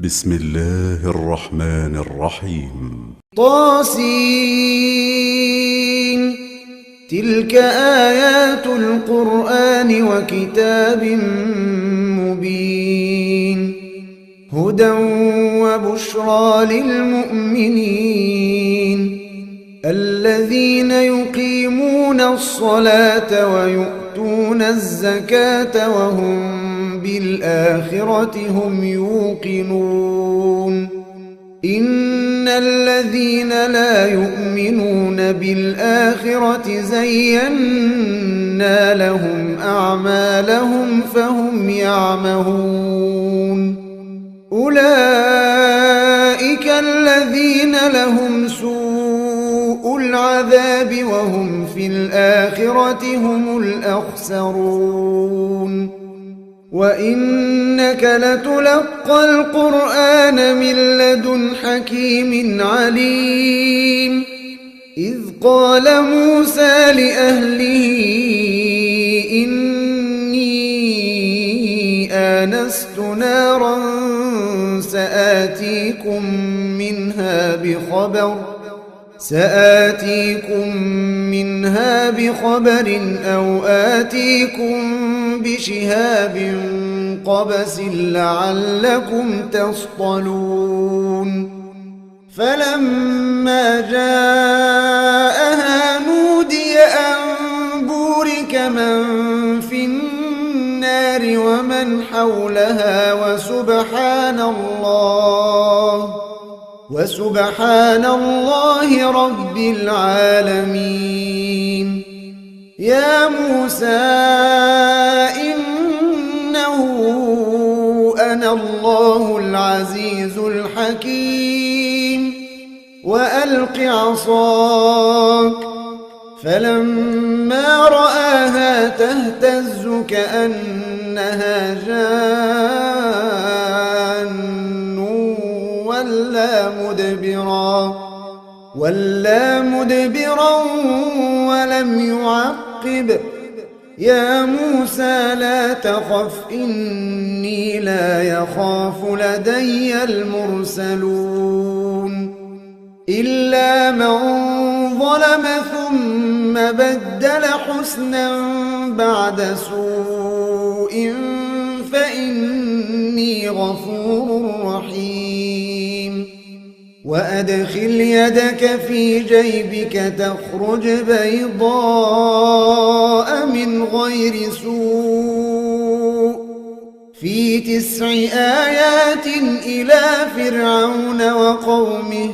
بسم الله الرحمن الرحيم. طاسين. تلك آيات القرآن وكتاب مبين هدى وبشرى للمؤمنين الذين يقيمون الصلاة ويؤتون الزكاة وهم بالآخرة هم يوقنون إن الذين لا يؤمنون بالآخرة زينا لهم أعمالهم فهم يعمهون أولئك الذين لهم سوء العذاب وهم في الآخرة هم الأخسرون وإنك لتلقى القرآن من لدن حكيم عليم إذ قال موسى لأهله إني آنست نارا سآتيكم منها بخبر أو آتيكم بشهاب قبس لعلكم تصطلون فلما جاءها نودي أن بورك من في النار ومن حولها وسبحان الله رب العالمين يا موسى إنه أنا الله العزيز الحكيم وألق عصاك فلما رآها تهتز كأنها جان ولا مدبرا ولم يعقب يا موسى لا تخف إني لا يخاف لدي المرسلون إلا من ظلم ثم بدل حسنا بعد سوء فإني غفور رحيم وأدخل يدك في جيبك تخرج بيضاء من غير سوء في 9 آيات إلى فرعون وقومه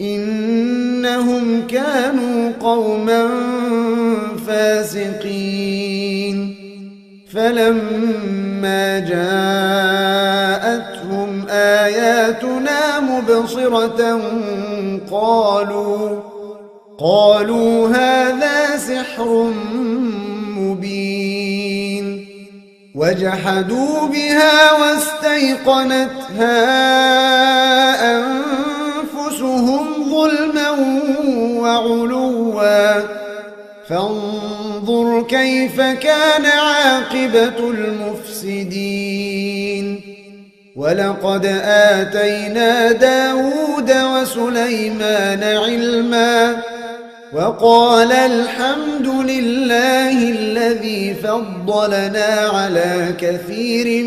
إنهم كانوا قوما فاسقين فلما جاءتهم آياتنا مبصرة قالوا هذا سحر مبين وجحدوا بها واستيقنتها أنفسهم ظلما وعلوا فانظر كيف كان عاقبة المفسدين ولقد آتينا داود وسليمان علما وقال الحمد لله الذي فضلنا على كثير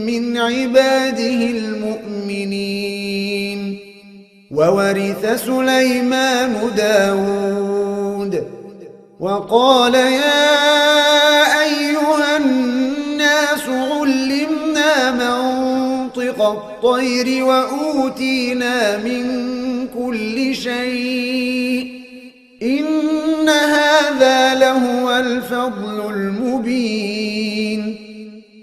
من عباده المؤمنين وورث سليمان داود وقال يا أيها الناس علمنا منطق الطير وأوتينا من كل شيء إن هذا لهو الفضل المبين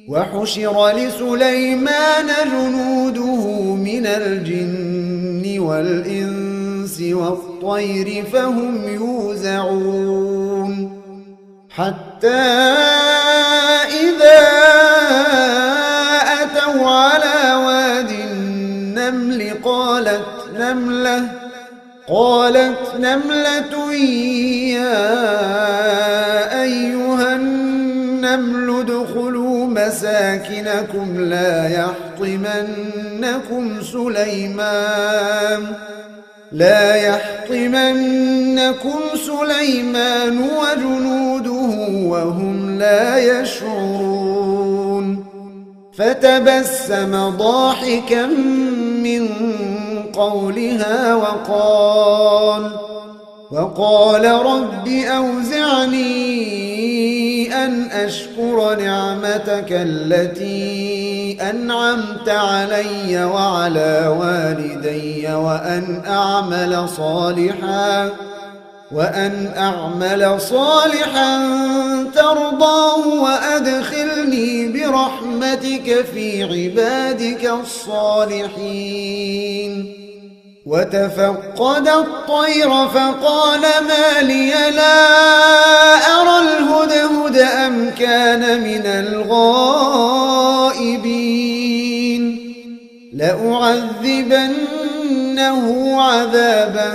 وحشر لسليمان جنوده من الجن والإنس والطير فهم يوزعون حتى إذا أتوا على واد النمل قالت نملة يا أيها النمل ادخلوا مساكنكم لا يحطمنكم يحطمنكم سليمان وجنوده وهم لا يشعرون فتبسم ضاحكا من قولها وقال رب أوزعني أن أشكر نعمتك التي أنعمت علي وعلى والدي وأن أعمل صالحا ترضاه وأدخلني برحمتك في عبادك الصالحين وتفقد الطير فقال ما لي لا أرى الهدهد أم كان من الغائبين لأعذبنه عذابا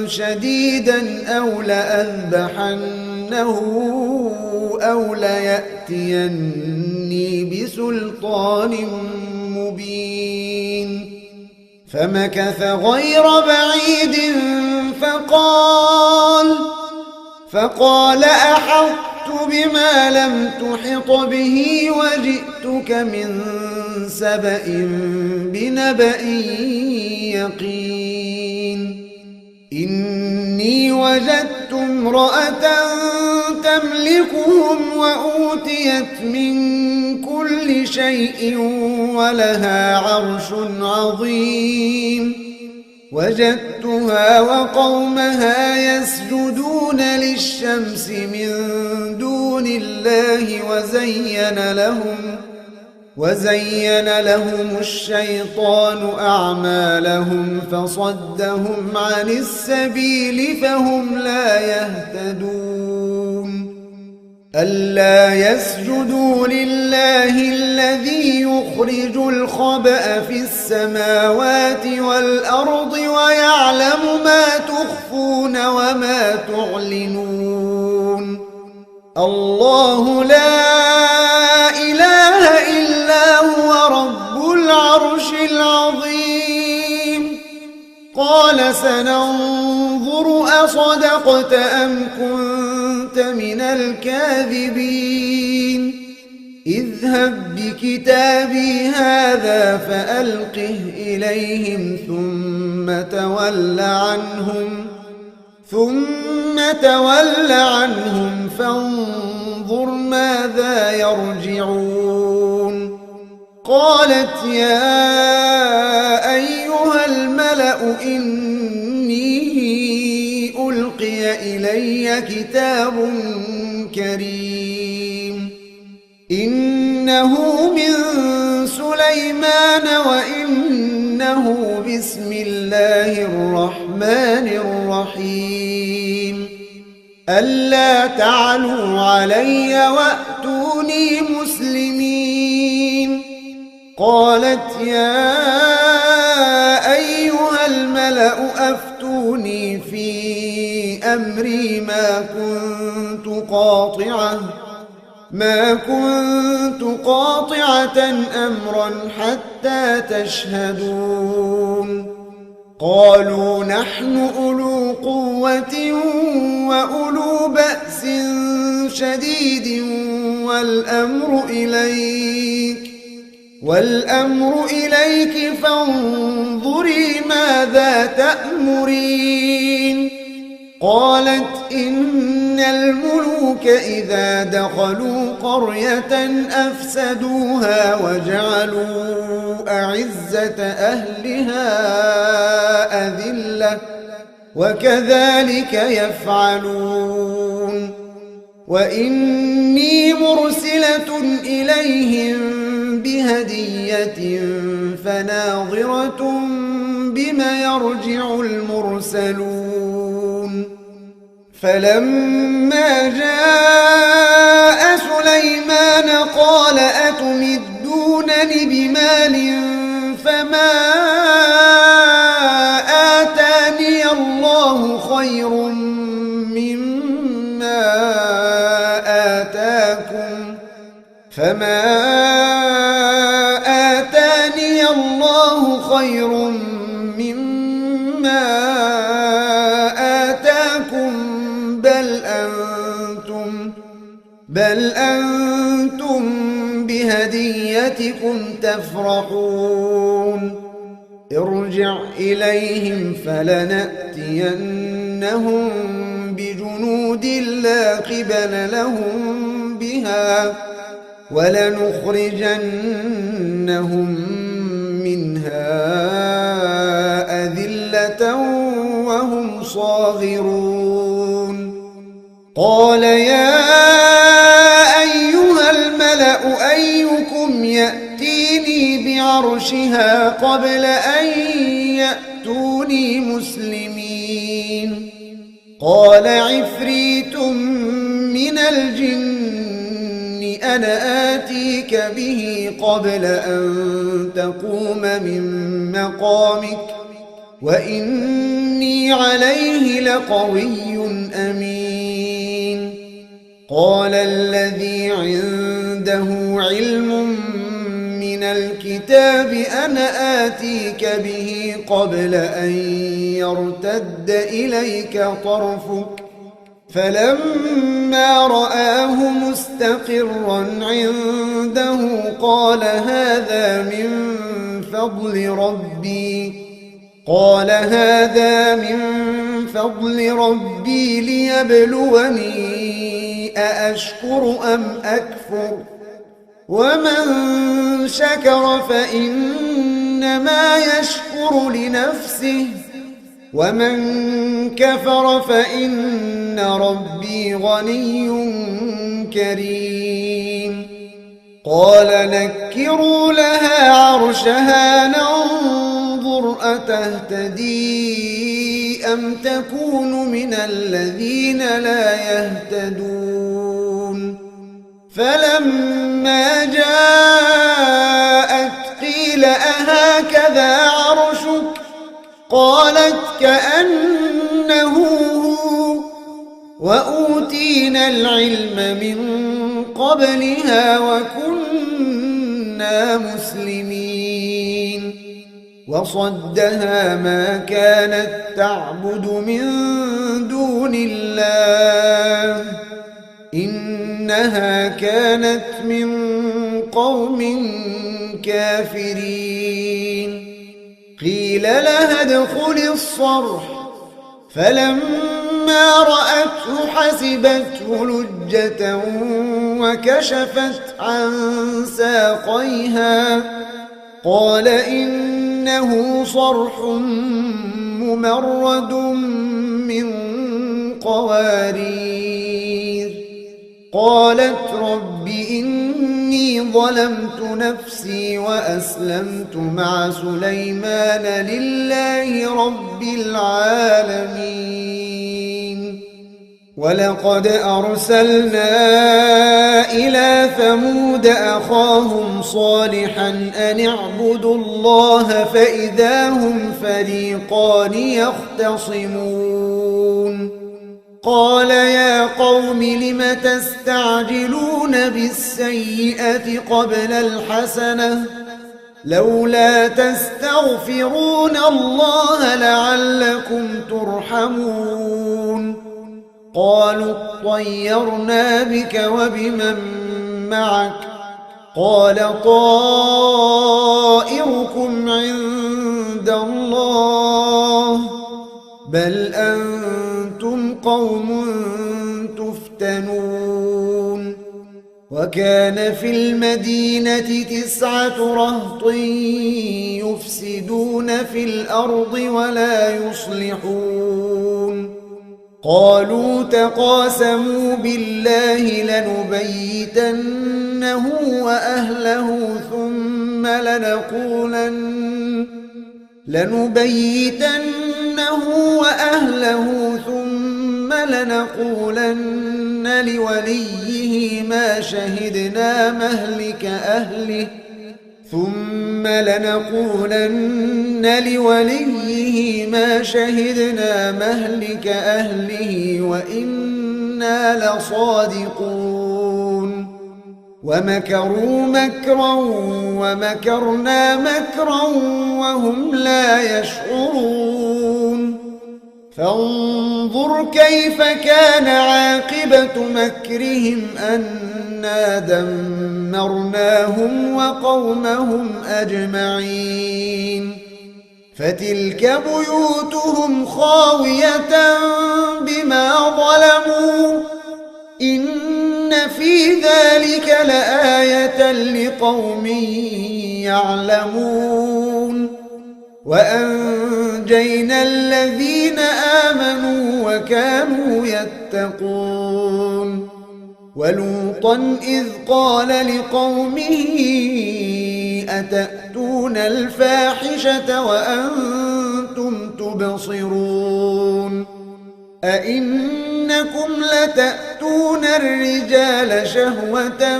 شديدا أو لأذبحنه أو ليأتيني بسلطان مبين فمكث غير بعيد فقال أحطت بما لم تحط به وجئتك من سبأ بنبأ يقين إني وجدت امرأة تملكهم وأوتيت من كل شيء ولها عرش عظيم وجدتها وقومها يسجدون للشمس من دون الله وزين لهم الشيطان أعمالهم فصدهم عن السبيل فهم لا يهتدون ألا يسجدوا لله الذي يخرج الخبأ في السماوات والأرض ويعلم ما تخفون وما تعلنون الله لا إله إلا هو رب العرش العظيم قال سننظر أصدقت أم كنت من الكاذبين اذهب بكتابي هذا فألقه إليهم ثم تول عنهم فانظر ماذا يرجعون قالت يا أيها الملأ إني ألقي إلي كتاب كريم إنه من سليمان وإنه بسم الله الرحمن الرحيم ألا تعلوا علي وأتوني مسلمين قالت يا أيها الملأ أفتوني في أمري ما كنت قاطعة أمرا حتى تشهدون قالوا نحن أولو قوة وأولو بأس شديد والأمر إليك فانظري ماذا تأمرين قالت إن الملوك إذا دخلوا قرية أفسدوها وجعلوا أعزة أهلها أذلة وكذلك يفعلون وإني مرسلة إليهم بهدية فناظرة بما يرجع المرسلون فلما جاء سليمان قال أتمدونني بمال فما آتاني الله خير مما آتاني الله خير مما آتاكم بل أنتم بهديتكم تفرحون ارجع إليهم فلنأتينهم بجنود لا قبل لهم بها ولنخرجنهم منها أذلة وهم صاغرون قال يا أيها الملأ أيكم يأتيني بعرشها قبل أن يأتوني مسلمين قال عفريت من الجن أنا آتيك به قبل أن تقوم من مقامك وإني عليه لقوي أمين قال الذي عنده علم من الكتاب أنا آتيك به قبل أن يرتد إليك طرفك فلما رآه مستقرا عنده قال هذا من فضل ربي ليبلوني أأشكر أم أكفر ومن شكر فإنما يشكر لنفسه ومن كفر فإن ربي غني كريم قال نكروا لها عرشها ننظر أتهتدي أم تكون من الذين لا يهتدون فلما جاءت قيل أهكذا عرشك قالت كأنه هو وأوتينا العلم من قبلها وكنا مسلمين وصدها ما كانت تعبد من دون الله إنها كانت من قوم كافرين قيل لها ادخل الصرح فلما رأته حسبته لجة وكشفت عن ساقيها قال إنه صرح ممرد من قوارير قالت رب إني ظلمت نفسي وأسلمت مع سليمان لله رب العالمين ولقد أرسلنا إلى ثمود أخاهم صالحا أن اعبدوا الله فإذا هم فريقان يختصمون قال يا قوم لم تستعجلون بالسيئة قبل الحسنة لولا تستغفرون الله لعلكم ترحمون قالوا اطيرنا بك وبمن معك قال طائركم عند الله بل أنتم قوم تفتنون وكان في المدينة 9 رهط يفسدون في الأرض ولا يصلحون قالوا تقاسموا بالله لنبيتنه وأهله ثم لنقولن لوليه ما شهدنا مهلك أهله وإنا لصادقون ومكروا مكرا ومكرنا مكرا وهم لا يشعرون فانظر كيف كان عاقبة مكرهم أنا دمرناهم وقومهم أجمعين فتلك بيوتهم خاوية بما ظلموا إن في ذلك لآية لقوم يعلمون وأنجينا الذين آمنوا وكانوا يتقون ولوطا إذ قال لقومه أتأتون الفاحشة وأنتم تبصرون أئنكم لتأتون الرجال شهوة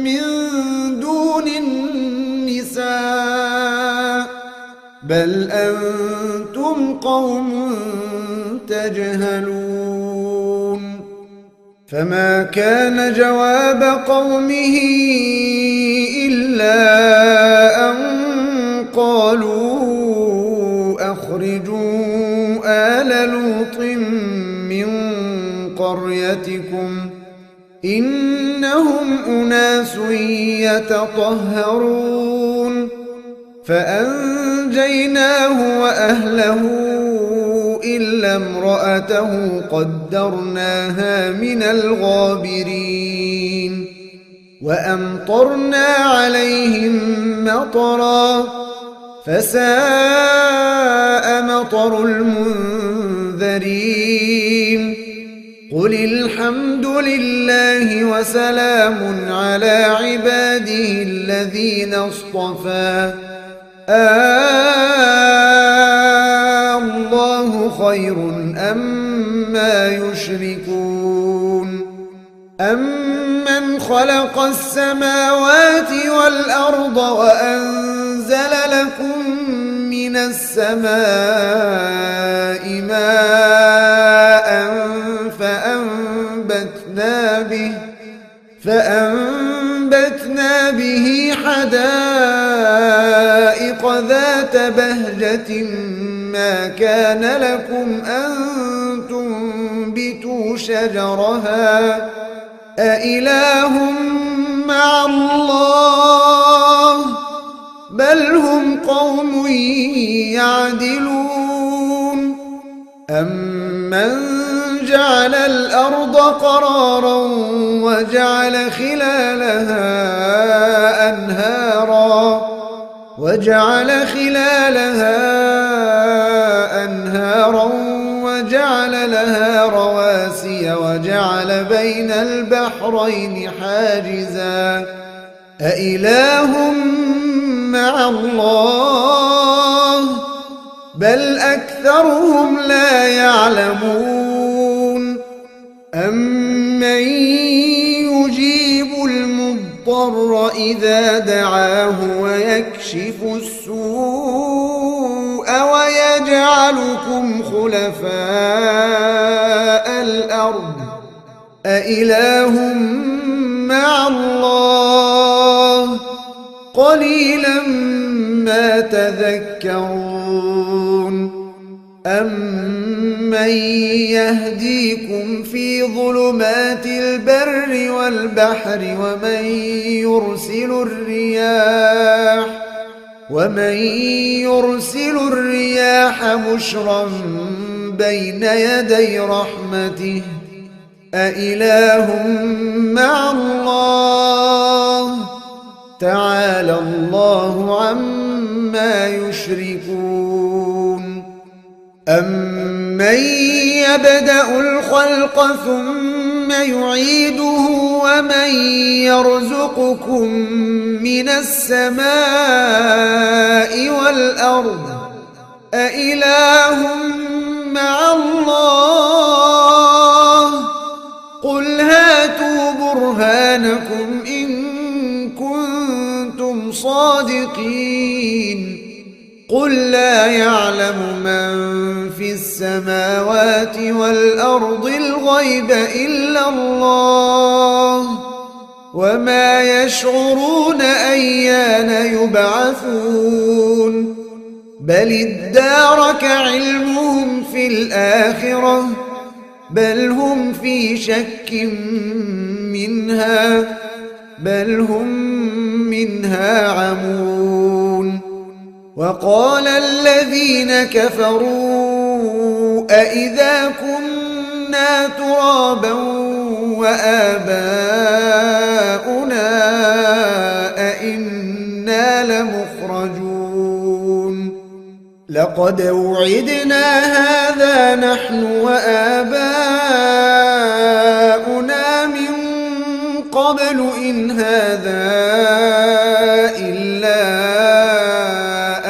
من دون النساء بل أنتم قوم تجهلون فما كان جواب قومه إلا أن قالوا أخرجوا آل لوط من قريتكم إنهم أناس يتطهرون فأنجيناه وأهله إلا امرأته قدرناها من الغابرين وأمطرنا عليهم مطرا فساء مطر المنذرين قل الحمد لله وسلام على عباده الذين اصطفى الله خير أما يشركون أمن خلق السماوات والأرض وأنزل لكم من السماء ماء فأنبتنا به حدائق ذات بهجة ما كان لكم أن تنبتوا شجرها أإله مع الله بل هم قوم يعدلون أمن جعل الأرض قرارا وجعل خلالها أنهارا وجعل لها رواسي وجعل بين البحرين حاجزا أإله مع الله بل أكثرهم لا يعلمون أمن يجيب المضطر إذا دعاه ويكشف السوء ويجعلكم خلفاء الأرض أإله مع الله قليلا ما تذكرون أمن يهديكم في ظلمات البر والبحر ومن يرسل الرياح بشرا بين يدي رحمته أإله مع الله تعالى الله عما يشركون أمن يبدأ الخلق ثم يعيده ومن يرزقكم من السماء والأرض أإله مع الله قل هاتوا برهانكم إن كنتم صادقين قل لا يعلم من في السماوات والأرض الغيب إلا الله وما يشعرون أيان يبعثون بل ادارك علمهم في الآخرة بل هم في شك منها بل هم منها عمون وقال الذين كفروا أإذا كنا ترابا وآباؤنا أإنا لمخرجون لقد وعدنا هذا نحن وآباؤنا من قبل إن هذا إلا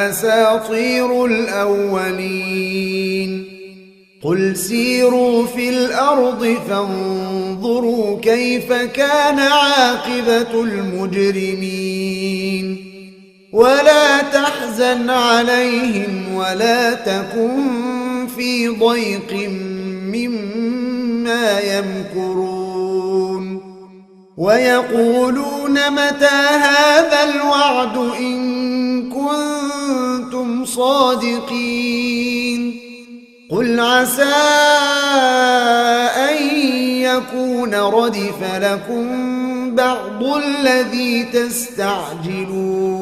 أساطير الأولين قل سيروا في الأرض فانظروا كيف كان عاقبة المجرمين ولا تحزن عليهم ولا تكن في ضيق مما يمكرون ويقولون متى هذا الوعد إن كنتم صادقين قل عسى أن يكون ردف لكم بعض الذي تستعجلون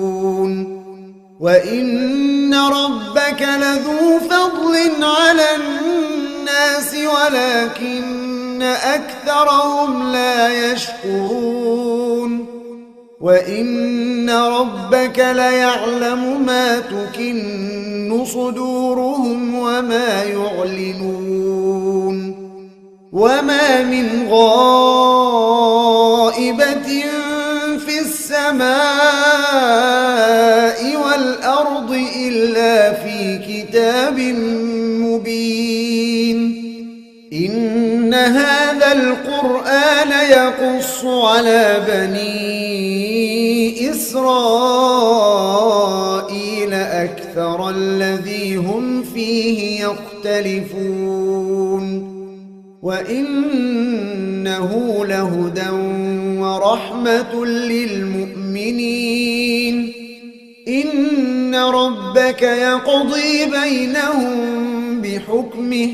وإن ربك لذو فضل على الناس ولكن أكثرهم لا يشكرون وإن ربك ليعلم ما تكن صدورهم وما يعلنون وما من غائبة في السماء والأرض إلا في كتاب مبين إن هذا القرآن يقص على بني إسرائيل أكثر الذي هم فيه يختلفون وإنه لهدى ورحمة للمؤمنين إن ربك يقضي بينهم بحكمه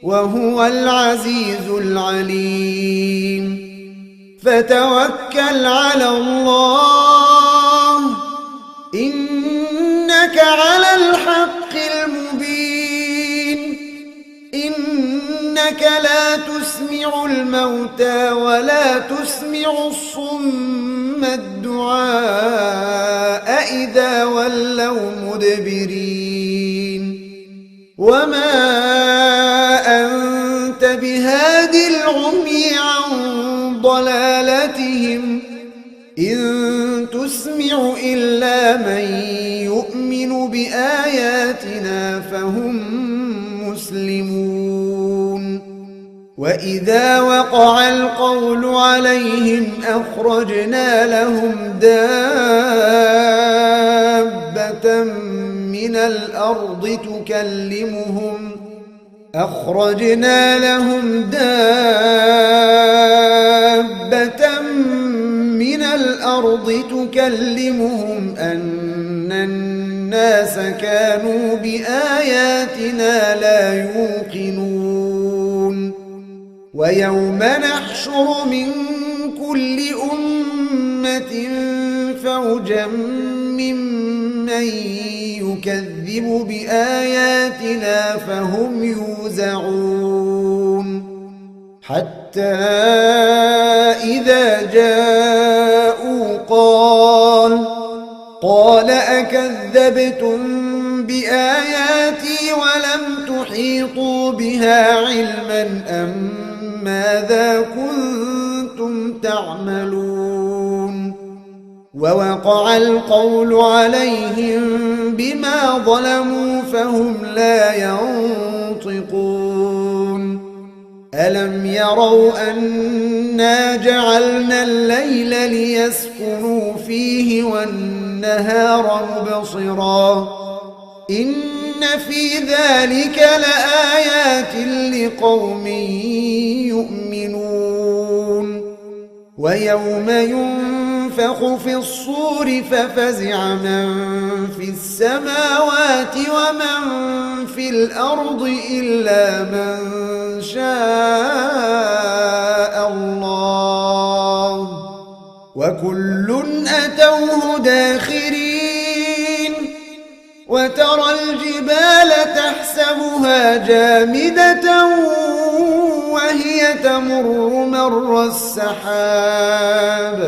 وهو العزيز العليم فتوكل على الله إنك على الحق المبين إنك لا تسمع الموتى ولا تسمع الصم الدعاء إذا ولوا مدبرين وما أنت بهاد العمي عن ضلالتهم إن تسمع إلا من يؤمن بآياتنا فهم مسلمون وإذا وقع القول عليهم أخرجنا لهم دابة من الأرض تكلمهم أن الناس كانوا بآياتنا لا يوقنون ويوم نحشر من كل أمة فوجا ممن يكذب بآياتنا فهم يوزعون حتى إذا جاءوا قال أكذبتم بآياتي ولم تحيطوا بها علما أم ماذا كنتم تعملون ووقع القول عليهم بما ظلموا فهم لا ينطقون ألم يروا أنا جعلنا الليل ليسكنوا فيه والنهار مبصرا إن في ذلك لآيات لقوم يؤمنون ويوم ينفخ في الصور ففزع من في السماوات ومن في الأرض إلا من شاء الله وكل أتوه داخرين وترى الجبال تحسبها جامدة وهي تمر مر السحاب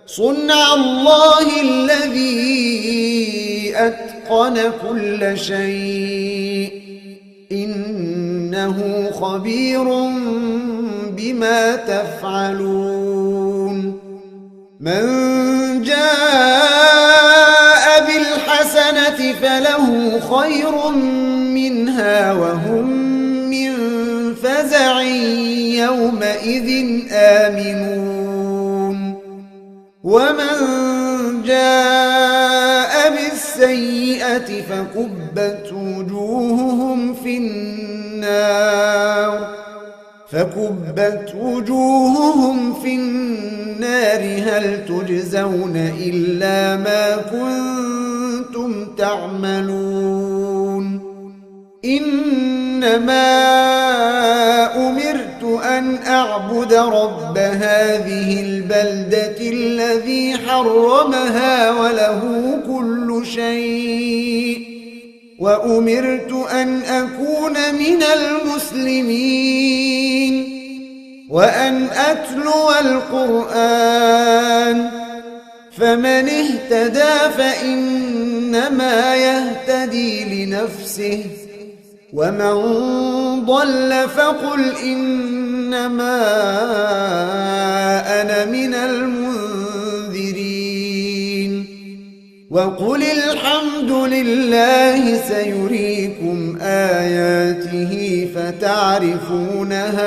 صنع الله الذي أتقن كل شيء إنه خبير بما تفعلون من جاء بالحسنة فله خير منها وهم من فزع يومئذ آمنون ومن جاء بالسيئة فكبت وجوههم في النار هل تجزون إلا ما كنتم تعملون إنما أمرت أن أعبد رب هذه البلدة الذي حرمها وله كل شيء وأمرت أن أكون من المسلمين وأن أتلو القرآن فمن اهتدى فإنما يهتدي لنفسه ومن ضل فقل إنما أنا من المنذرين وقل الحمد لله سيريكم آياته فتعرفونها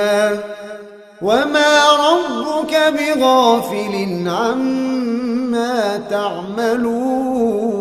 وما ربك بغافل عما تعملون